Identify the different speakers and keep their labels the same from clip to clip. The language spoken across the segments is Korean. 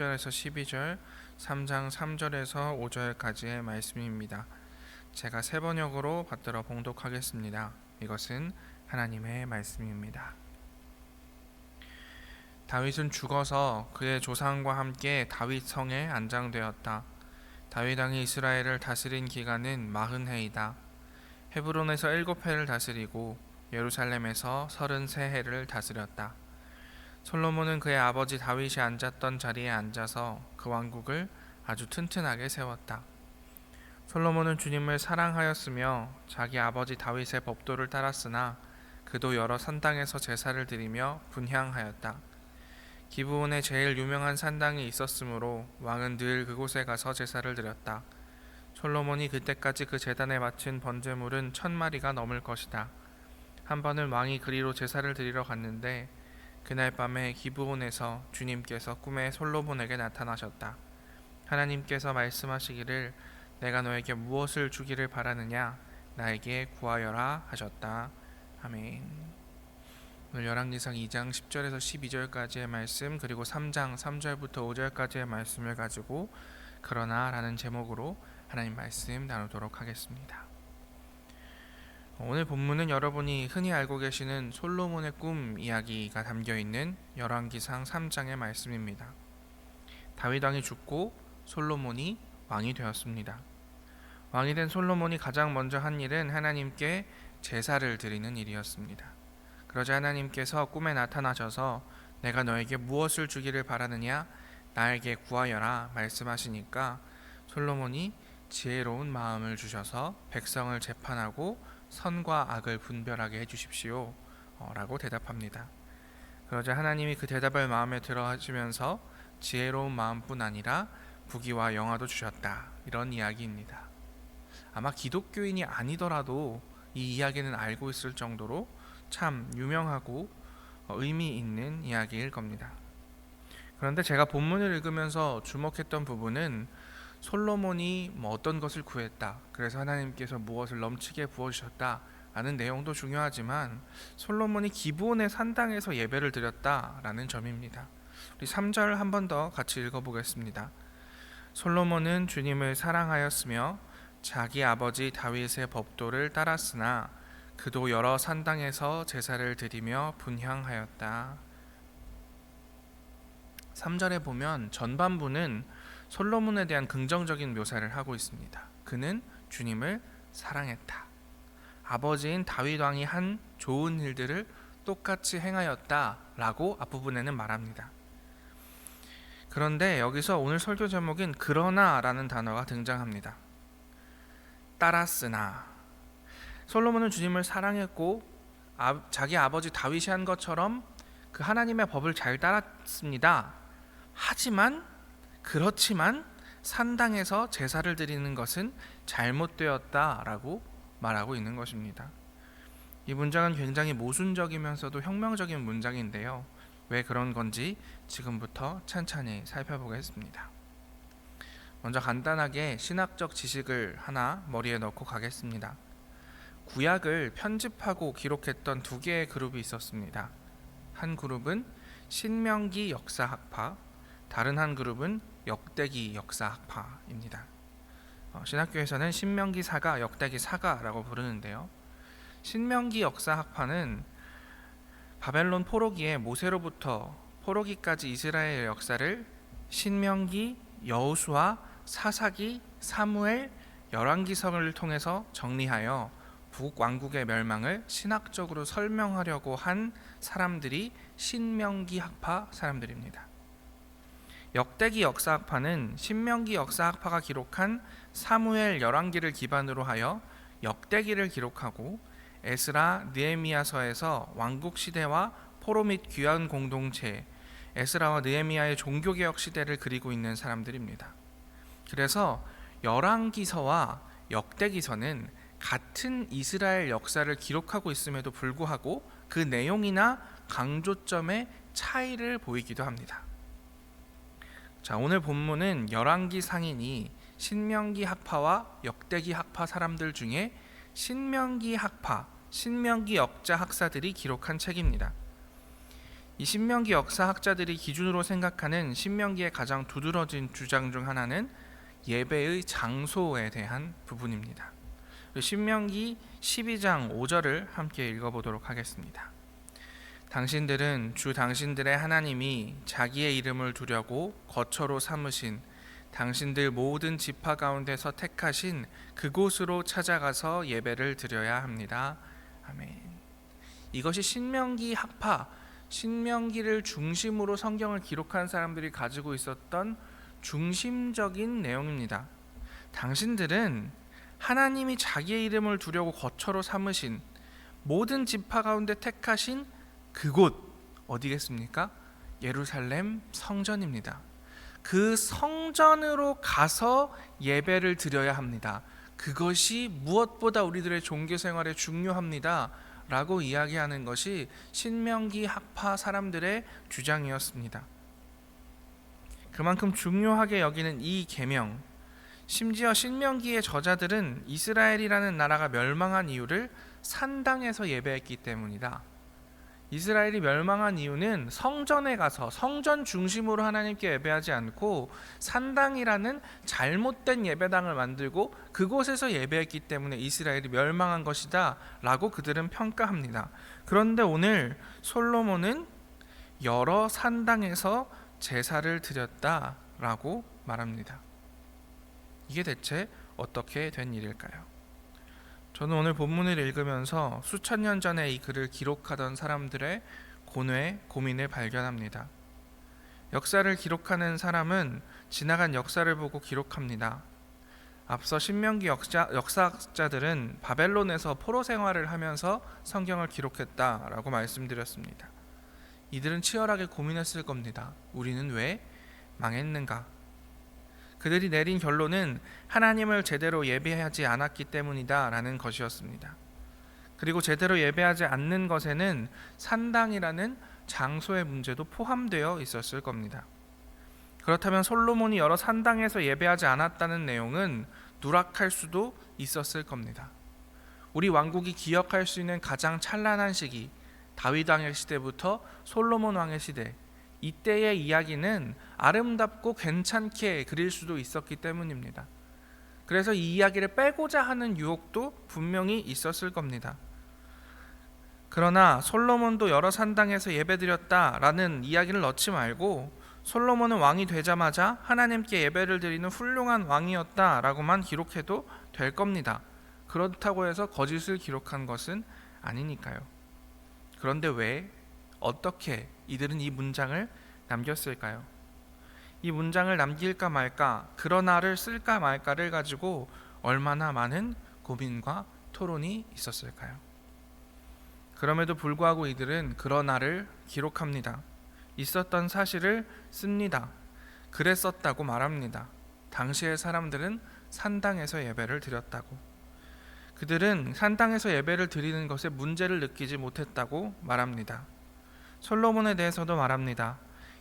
Speaker 1: 1절에서 12절, 3장 3절에서 5절까지의 말씀입니다. 제가 세 번역으로 받들어 봉독하겠습니다. 이것은 하나님의 말씀입니다. 다윗은 죽어서 그의 조상과 함께 다윗 성에 안장되었다. 다윗 왕이 이스라엘을 다스린 기간은 40해이다. 헤브론에서 7해를 다스리고 예루살렘에서 33해를 다스렸다. 솔로몬은 그의 아버지 다윗이 앉았던 자리에 앉아서 그 왕국을 아주 튼튼하게 세웠다. 솔로몬은 주님을 사랑하였으며 자기 아버지 다윗의 법도를 따랐으나 그도 여러 산당에서 제사를 드리며 분향하였다. 기브온에 제일 유명한 산당이 있었으므로 왕은 늘 그곳에 가서 제사를 드렸다. 솔로몬이 그때까지 그 제단에 바친 번제물은 1000마리가 넘을 것이다. 한 번은 왕이 그리로 제사를 드리러 갔는데 그날 밤에 기브온에서 주님께서 꿈에 솔로몬에게 나타나셨다. 하나님께서 말씀하시기를 내가 너에게 무엇을 주기를 바라느냐 나에게 구하여라 하셨다. 아멘. 오늘 열왕기상 2장 10절에서 12절까지의 말씀 그리고 3장 3절부터 5절까지의 말씀을 가지고 그러나 라는 제목으로 하나님 말씀 나누도록 하겠습니다. 오늘 본문은 여러분이 흔히 알고 계시는 솔로몬의 꿈 이야기가 담겨있는 열왕기상 3장의 말씀입니다. 다윗 왕이 죽고 솔로몬이 왕이 되었습니다. 왕이 된 솔로몬이 가장 먼저 한 일은 하나님께 제사를 드리는 일이었습니다. 그러자 하나님께서 꿈에 나타나셔서 내가 너에게 무엇을 주기를 바라느냐 나에게 구하여라 말씀하시니까 솔로몬이 지혜로운 마음을 주셔서 백성을 재판하고 선과 악을 분별하게 해주십시오 라고 대답합니다. 그러자 하나님이 그 대답을 마음에 들어 하시면서 지혜로운 마음뿐 아니라 부귀와 영화도 주셨다, 이런 이야기입니다. 아마 기독교인이 아니더라도 이 이야기는 알고 있을 정도로 참 유명하고 의미 있는 이야기일 겁니다. 그런데 제가 본문을 읽으면서 주목했던 부분은 솔로몬이 어떤 것을 구했다, 그래서 하나님께서 무엇을 넘치게 부어주셨다 라는 내용도 중요하지만 솔로몬이 기브온의 산당에서 예배를 드렸다라는 점입니다. 우리 3절 한 번 더 같이 읽어보겠습니다. 솔로몬은 주님을 사랑하였으며 자기 아버지 다윗의 법도를 따랐으나 그도 여러 산당에서 제사를 드리며 분향하였다. 3절에 보면 전반부는 솔로몬에 대한 긍정적인 묘사를 하고 있습니다. 그는 주님을 사랑했다. 아버지인 다윗 왕이 한 좋은 일들을 똑같이 행하였다라고 앞부분에는 말합니다. 그런데 여기서 오늘 설교 제목인 그러나라는 단어가 등장합니다. 따랐으나 솔로몬은 주님을 사랑했고 자기 아버지 다윗이 한 것처럼 그 하나님의 법을 잘 따랐습니다. 그렇지만 산당에서 제사를 드리는 것은 잘못되었다라고 말하고 있는 것입니다. 이 문장은 굉장히 모순적이면서도 혁명적인 문장인데요. 왜 그런 건지 지금부터 찬찬히 살펴보겠습니다. 먼저 간단하게 신학적 지식을 하나 머리에 넣고 가겠습니다. 구약을 편집하고 기록했던 두 개의 그룹이 있었습니다. 한 그룹은 신명기 역사학파, 다른 한 그룹은 역대기 역사학파입니다. 신학교에서는 신명기 사가, 역대기 사가라고 부르는데요. 신명기 역사학파는 바벨론 포로기에 모세로부터 포로기까지 이스라엘 역사를 신명기, 여호수아, 사사기, 사무엘, 열왕기서를 통해서 정리하여 북왕국의 멸망을 신학적으로 설명하려고 한 사람들이 신명기 학파 사람들입니다. 역대기 역사학파는 신명기 역사학파가 기록한 사무엘 열왕기를 기반으로 하여 역대기를 기록하고 에스라, 느헤미야서에서 왕국 시대와 포로 및 귀환 공동체, 에스라와 느헤미야의 종교개혁 시대를 그리고 있는 사람들입니다. 그래서 열왕기서와 역대기서는 같은 이스라엘 역사를 기록하고 있음에도 불구하고 그 내용이나 강조점의 차이를 보이기도 합니다. 자, 오늘 본문은 열왕기 상인이 신명기 학파와 역대기 학파 사람들 중에 신명기 학파, 신명기 역자 학사들이 기록한 책입니다. 이 신명기 역사학자들이 기준으로 생각하는 신명기의 가장 두드러진 주장 중 하나는 예배의 장소에 대한 부분입니다. 신명기 12장 5절을 함께 읽어보도록 하겠습니다. 당신들은 주 당신들의 하나님이 자기의 이름을 두려고 거처로 삼으신 당신들 모든 지파 가운데서 택하신 그곳으로 찾아가서 예배를 드려야 합니다. 아멘. 이것이 신명기 학파, 신명기를 중심으로 성경을 기록한 사람들이 가지고 있었던 중심적인 내용입니다. 당신들은 하나님이 자기의 이름을 두려고 거처로 삼으신 모든 지파 가운데 택하신 그곳 어디겠습니까? 예루살렘 성전입니다. 그 성전으로 가서 예배를 드려야 합니다. 그것이 무엇보다 우리들의 종교 생활에 중요합니다 라고 이야기하는 것이 신명기 학파 사람들의 주장이었습니다. 그만큼 중요하게 여기는 이 계명, 심지어 신명기의 저자들은 이스라엘이라는 나라가 멸망한 이유를 산당에서 예배했기 때문이다. 이스라엘이 멸망한 이유는 성전에 가서 성전 중심으로 하나님께 예배하지 않고 산당이라는 잘못된 예배당을 만들고 그곳에서 예배했기 때문에 이스라엘이 멸망한 것이다 라고 그들은 평가합니다. 그런데 오늘 솔로몬은 여러 산당에서 제사를 드렸다 라고 말합니다. 이게 대체 어떻게 된 일일까요? 저는 오늘 본문을 읽으면서 수천 년 전에 이 글을 기록하던 사람들의 고민을 발견합니다. 역사를 기록하는 사람은 지나간 역사를 보고 기록합니다. 앞서 신명기 역사학자들은 바벨론에서 포로 생활을 하면서 성경을 기록했다라고 말씀드렸습니다. 이들은 치열하게 고민했을 겁니다. 우리는 왜 망했는가? 그들이 내린 결론은 하나님을 제대로 예배하지 않았기 때문이다 라는 것이었습니다. 그리고 제대로 예배하지 않는 것에는 산당이라는 장소의 문제도 포함되어 있었을 겁니다. 그렇다면 솔로몬이 여러 산당에서 예배하지 않았다는 내용은 누락할 수도 있었을 겁니다. 우리 왕국이 기억할 수 있는 가장 찬란한 시기, 다윗 왕의 시대부터 솔로몬 왕의 시대, 이때의 이야기는 아름답고 괜찮게 그릴 수도 있었기 때문입니다. 그래서 이 이야기를 빼고자 하는 유혹도 분명히 있었을 겁니다. 그러나 솔로몬도 여러 산당에서 예배드렸다라는 이야기를 넣지 말고 솔로몬은 왕이 되자마자 하나님께 예배를 드리는 훌륭한 왕이었다라고만 기록해도 될 겁니다. 그렇다고 해서 거짓을 기록한 것은 아니니까요. 그런데 왜, 어떻게 이들은 이 문장을 남겼을까요? 이 문장을 남길까 말까, 그러나를 쓸까 말까를 가지고 얼마나 많은 고민과 토론이 있었을까요? 그럼에도 불구하고 이들은 그러나를 기록합니다. 있었던 사실을 씁니다. 그랬었다고 말합니다. 당시의 사람들은 산당에서 예배를 드렸다고. 그들은 산당에서 예배를 드리는 것에 문제를 느끼지 못했다고 말합니다. 솔로몬에 대해서도 말합니다.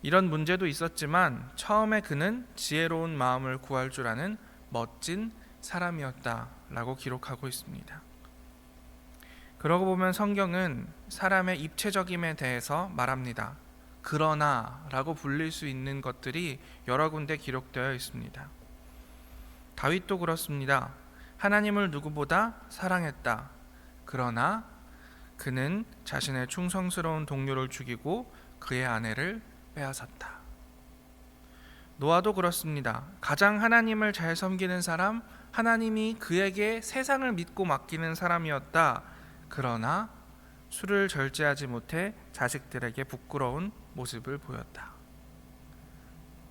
Speaker 1: 이런 문제도 있었지만 처음에 그는 지혜로운 마음을 구할 줄 아는 멋진 사람이었다라고 기록하고 있습니다. 그러고 보면 성경은 사람의 입체적임에 대해서 말합니다. 그러나 라고 불릴 수 있는 것들이 여러 군데 기록되어 있습니다. 다윗도 그렇습니다. 하나님을 누구보다 사랑했다. 그러나 그는 자신의 충성스러운 동료를 죽이고 그의 아내를 빼앗았다. 노아도 그렇습니다. 가장 하나님을 잘 섬기는 사람, 하나님이 그에게 세상을 믿고 맡기는 사람이었다. 그러나 술을 절제하지 못해 자식들에게 부끄러운 모습을 보였다.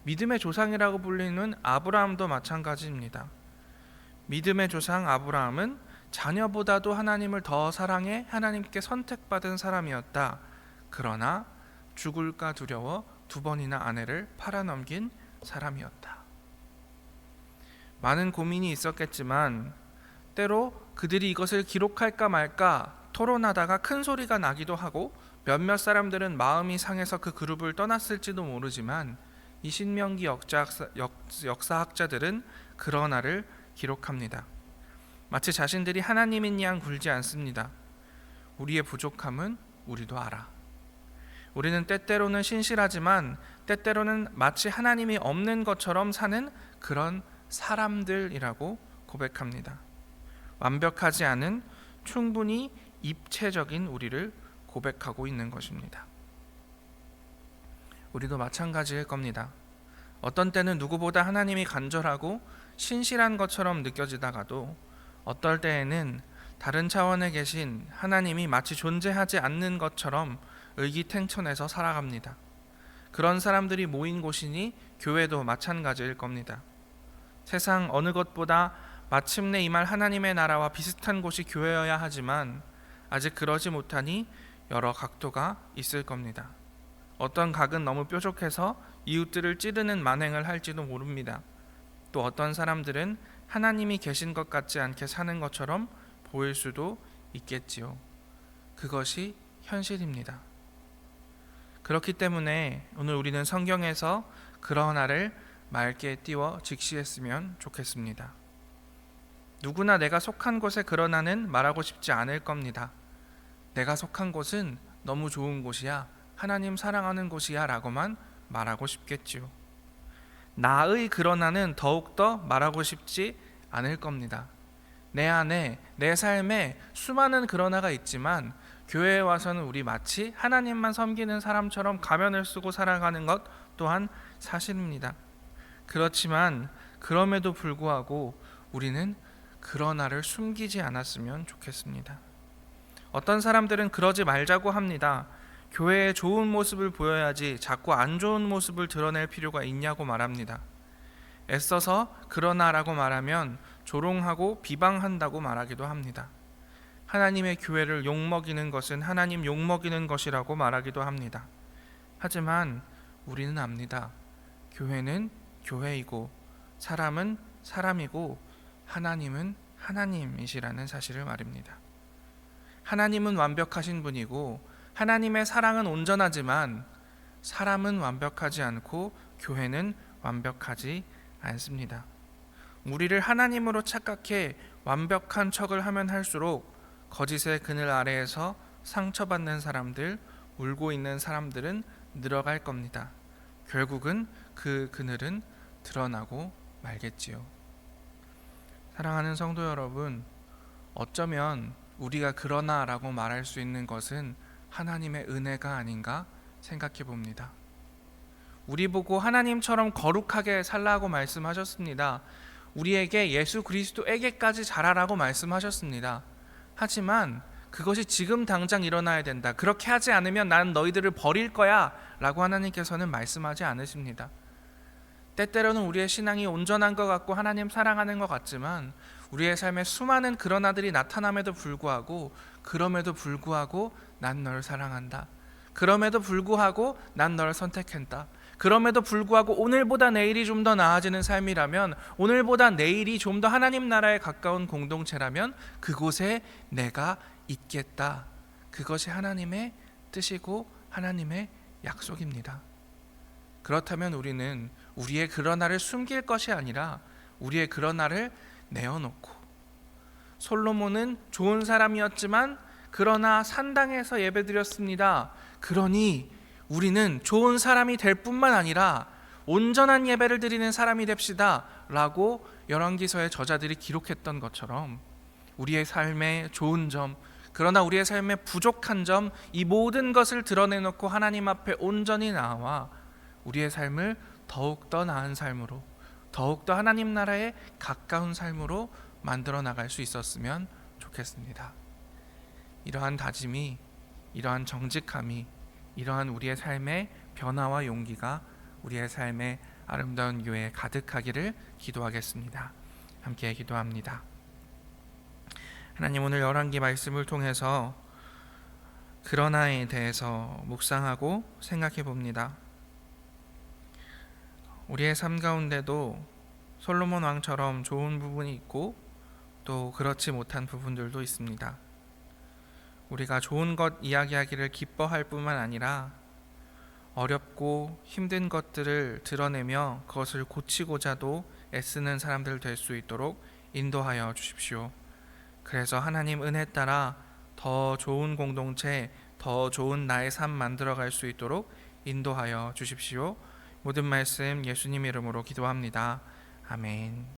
Speaker 1: 믿음의 조상이라고 불리는 아브라함도 마찬가지입니다. 믿음의 조상 아브라함은 자녀보다도 하나님을 더 사랑해 하나님께 선택받은 사람이었다. 그러나 죽을까 두려워 2번이나 아내를 팔아넘긴 사람이었다. 많은 고민이 있었겠지만 때로 그들이 이것을 기록할까 말까 토론하다가 큰 소리가 나기도 하고 몇몇 사람들은 마음이 상해서 그 그룹을 떠났을지도 모르지만 이 신명기 역사학자들은 그러나를 기록합니다. 마치 자신들이 하나님인 양 굴지 않습니다. 우리의 부족함은 우리도 알아. 우리는 때때로는 신실하지만 때때로는 마치 하나님이 없는 것처럼 사는 그런 사람들이라고 고백합니다. 완벽하지 않은 충분히 입체적인 우리를 고백하고 있는 것입니다. 우리도 마찬가지일 겁니다. 어떤 때는 누구보다 하나님이 간절하고 신실한 것처럼 느껴지다가도 어떨 때에는 다른 차원에 계신 하나님이 마치 존재하지 않는 것처럼 의기탱천해서 살아갑니다. 그런 사람들이 모인 곳이니 교회도 마찬가지일 겁니다. 세상 어느 것보다 마침내 임할 하나님의 나라와 비슷한 곳이 교회여야 하지만 아직 그러지 못하니 여러 각도가 있을 겁니다. 어떤 각은 너무 뾰족해서 이웃들을 찌르는 만행을 할지도 모릅니다. 또 어떤 사람들은 하나님이 계신 것 같지 않게 사는 것처럼 보일 수도 있겠지요. 그것이 현실입니다. 그렇기 때문에 오늘 우리는 성경에서 그러나를 맑게 띄워 직시했으면 좋겠습니다. 누구나 내가 속한 곳에 그러나는 말하고 싶지 않을 겁니다. 내가 속한 곳은 너무 좋은 곳이야, 하나님 사랑하는 곳이야 라고만 말하고 싶겠지요. 나의 그러나는 더욱더 말하고 싶지 않을 겁니다. 내 안에, 내 삶에 수많은 그러나가 있지만 교회에 와서는 우리 마치 하나님만 섬기는 사람처럼 가면을 쓰고 살아가는 것 또한 사실입니다. 그렇지만 그럼에도 불구하고 우리는 그러나를 숨기지 않았으면 좋겠습니다. 어떤 사람들은 그러지 말자고 합니다. 교회의 좋은 모습을 보여야지 자꾸 안 좋은 모습을 드러낼 필요가 있냐고 말합니다. 애써서 그러나라고 말하면 조롱하고 비방한다고 말하기도 합니다. 하나님의 교회를 욕먹이는 것은 하나님 욕먹이는 것이라고 말하기도 합니다. 하지만 우리는 압니다. 교회는 교회이고 사람은 사람이고 하나님은 하나님이시라는 사실을 말입니다. 하나님은 완벽하신 분이고 하나님의 사랑은 온전하지만 사람은 완벽하지 않고 교회는 완벽하지 않습니다. 우리를 하나님으로 착각해 완벽한 척을 하면 할수록 거짓의 그늘 아래에서 상처받는 사람들, 울고 있는 사람들은 늘어갈 겁니다. 결국은 그 그늘은 드러나고 말겠지요. 사랑하는 성도 여러분, 어쩌면 우리가 그러나라고 말할 수 있는 것은 하나님의 은혜가 아닌가 생각해 봅니다. 우리 보고 하나님처럼 거룩하게 살라고 말씀하셨습니다. 우리에게 예수 그리스도에게까지 자라라고 말씀하셨습니다. 하지만 그것이 지금 당장 일어나야 된다, 그렇게 하지 않으면 나는 너희들을 버릴 거야 라고 하나님께서는 말씀하지 않으십니다. 때때로는 우리의 신앙이 온전한 것 같고 하나님 사랑하는 것 같지만 우리의 삶에 수많은 그러나들이 나타남에도 불구하고 그럼에도 불구하고 난 널 사랑한다, 그럼에도 불구하고 난 널 선택했다, 그럼에도 불구하고 오늘보다 내일이 좀 더 나아지는 삶이라면, 오늘보다 내일이 좀 더 하나님 나라에 가까운 공동체라면 그곳에 내가 있겠다. 그것이 하나님의 뜻이고 하나님의 약속입니다. 그렇다면 우리는 우리의 그러나를 숨길 것이 아니라 우리의 그러나를 내어놓고, 솔로몬은 좋은 사람이었지만 그러나 산당에서 예배드렸습니다. 그러니 우리는 좋은 사람이 될 뿐만 아니라 온전한 예배를 드리는 사람이 됩시다 라고 열왕기서의 저자들이 기록했던 것처럼 우리의 삶의 좋은 점, 그러나 우리의 삶의 부족한 점, 이 모든 것을 드러내놓고 하나님 앞에 온전히 나와 우리의 삶을 더욱더 나은 삶으로, 더욱더 하나님 나라에 가까운 삶으로 만들어 나갈 수 있었으면 좋겠습니다. 이러한 다짐이, 이러한 정직함이, 이러한 우리의 삶의 변화와 용기가 우리의 삶의 아름다운 교회에 가득하기를 기도하겠습니다. 함께 기도합니다. 하나님, 오늘 열왕기 말씀을 통해서 그러나에 대해서 묵상하고 생각해 봅니다. 우리의 삶 가운데도 솔로몬 왕처럼 좋은 부분이 있고 또 그렇지 못한 부분들도 있습니다. 우리가 좋은 것 이야기하기를 기뻐할 뿐만 아니라 어렵고 힘든 것들을 드러내며 그것을 고치고자도 애쓰는 사람들 될 수 있도록 인도하여 주십시오. 그래서 하나님 은혜 따라 더 좋은 공동체, 더 좋은 나의 삶 만들어갈 수 있도록 인도하여 주십시오. 모든 말씀 예수님 이름으로 기도합니다. 아멘.